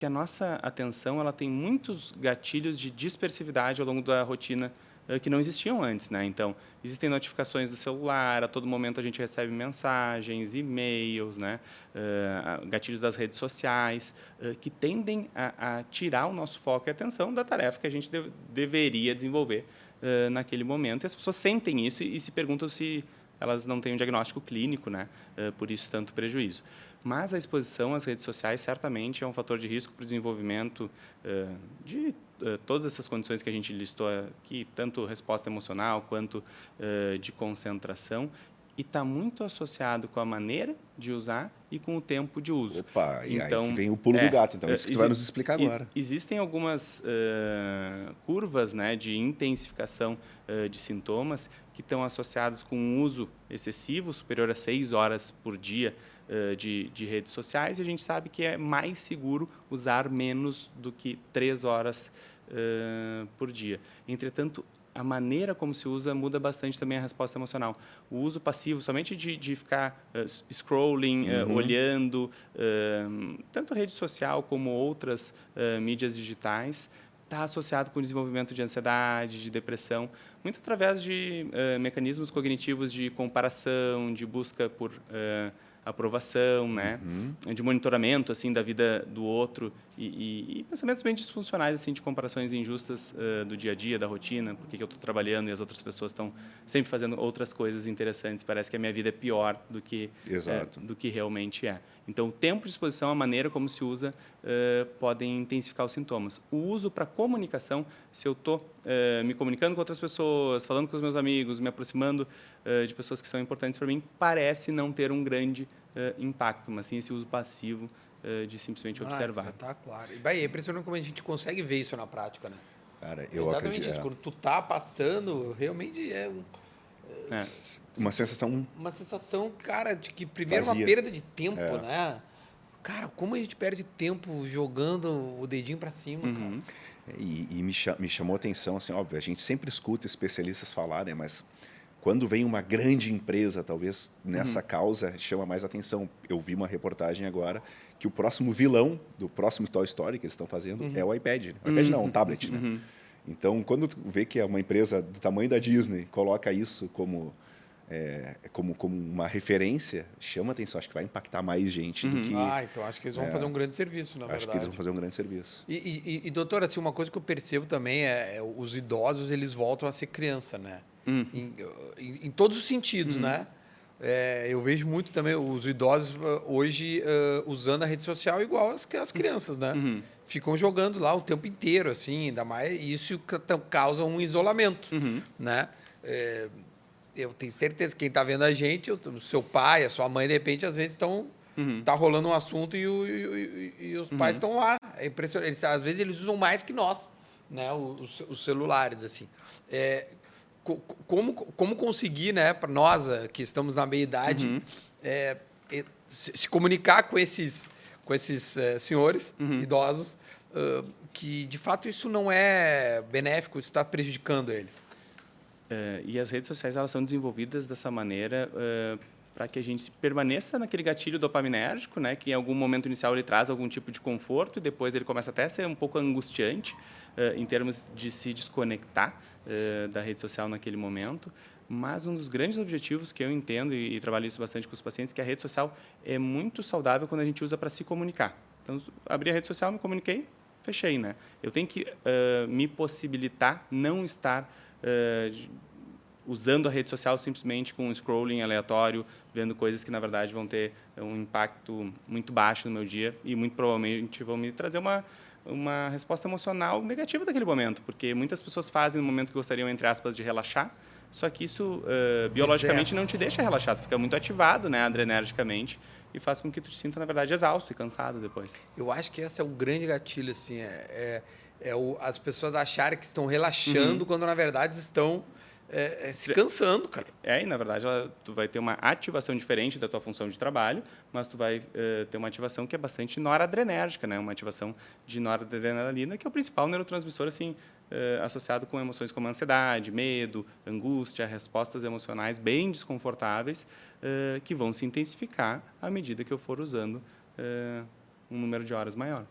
Que a nossa atenção ela tem muitos gatilhos de dispersividade ao longo da rotina que não existiam antes, né? Então, existem notificações do celular, a todo momento a gente recebe mensagens, e-mails, né? Gatilhos das redes sociais, que tendem a tirar o nosso foco e atenção da tarefa que a gente deveria desenvolver naquele momento. E as pessoas sentem isso e se perguntam se elas não têm um diagnóstico clínico, né? Por isso tanto prejuízo. Mas a exposição às redes sociais certamente é um fator de risco para o desenvolvimento de todas essas condições que a gente listou aqui, tanto resposta emocional quanto de concentração, e está muito associado com a maneira de usar e com o tempo de uso. Opa, e aí que Então, vem o pulo do gato. Então, isso que tu vai nos explicar e agora. existem algumas curvas, né, de intensificação de sintomas que estão associados com um uso excessivo, superior a 6 horas por dia de redes sociais, e a gente sabe que é mais seguro usar menos do que 3 horas por dia. Entretanto, a maneira como se usa muda bastante também a resposta emocional. O uso passivo, somente de ficar scrolling, olhando, tanto rede social como outras mídias digitais, está associado com o desenvolvimento de ansiedade, de depressão, muito através de mecanismos cognitivos de comparação, de busca por aprovação, né, de monitoramento assim da vida do outro e pensamentos bem disfuncionais assim de comparações injustas do dia a dia, da rotina, porque que eu estou trabalhando e as outras pessoas estão sempre fazendo outras coisas interessantes, parece que a minha vida é pior Exato. do que realmente é. Então, o tempo de exposição, a maneira como se usa, podem intensificar os sintomas. O uso para comunicação, se eu estou me comunicando com outras pessoas, falando com os meus amigos, me aproximando de pessoas que são importantes para mim, parece não ter um grande impacto, mas sim esse uso passivo de simplesmente observar. Espetacular. E, é impressionante como a gente consegue ver isso na prática, né? Cara, É eu acredito. exatamente isso. Quando tu tá passando, realmente É, Uma sensação uma sensação, cara, de que primeiro uma vazia. perda de tempo, né? Cara, como a gente perde tempo jogando o dedinho pra cima, cara. uhum, E me chamou a atenção, assim, óbvio, a gente sempre escuta especialistas falarem, mas quando vem uma grande empresa, talvez nessa causa, chama mais atenção. Eu vi uma reportagem agora que o próximo vilão do próximo Toy Story que eles estão fazendo é o iPad. Né? O iPad não, o tablet, né? Então, quando tu vê que é uma empresa do tamanho da Disney coloca isso como uma referência, chama atenção. Acho que vai impactar mais gente do que... Então acho que eles vão fazer um grande serviço, na Acho que eles vão verdade. fazer um grande serviço. Doutor, assim, uma coisa que eu percebo também os idosos, eles voltam a ser criança, né? Em todos os sentidos, né? Eu vejo muito também os idosos hoje usando a rede social igual as crianças, né? Ficam jogando lá o tempo inteiro, assim, ainda mais. E isso causa um isolamento, né? Eu tenho certeza que quem está vendo a gente, o seu pai, a sua mãe, de repente, às vezes tá rolando um assunto e os pais estão lá. É impressionante. Às vezes eles usam mais que nós, né? Os celulares, assim. Como conseguir, né, para nós que estamos na meia-idade, se comunicar com esses senhores idosos, que de fato isso não é benéfico, isso está prejudicando eles. E as redes sociais elas são desenvolvidas dessa maneira para que a gente permaneça naquele gatilho dopaminérgico, né, que em algum momento inicial ele traz algum tipo de conforto e depois ele começa até a ser um pouco angustiante em termos de se desconectar da rede social naquele momento. Mas um dos grandes objetivos que eu entendo e trabalho isso bastante com os pacientes é que a rede social é muito saudável quando a gente usa para se comunicar. Então, abri a rede social, me comuniquei, fechei, né? Eu tenho que me possibilitar não estar usando a rede social simplesmente com um scrolling aleatório, vendo coisas que, na verdade, vão ter um impacto muito baixo no meu dia e, muito provavelmente, vão me trazer uma resposta emocional negativa daquele momento, porque muitas pessoas fazem no momento que gostariam, entre aspas, de relaxar, só que isso, biologicamente, não te deixa relaxar, tu fica muito ativado, né, adrenergicamente, e faz com que tu te sinta, na verdade, exausto e cansado depois. Eu acho que esse é o grande gatilho, assim, as pessoas acharem que estão relaxando quando, na verdade, estão se cansando, cara. E na verdade, tu vai ter uma ativação diferente da tua função de trabalho, mas tu vai ter uma ativação que é bastante noradrenérgica, né? Uma ativação de noradrenalina, que é o principal neurotransmissor assim, associado com emoções como ansiedade, medo, angústia, respostas emocionais bem desconfortáveis, que vão se intensificar à medida que eu for usando um número de horas maior.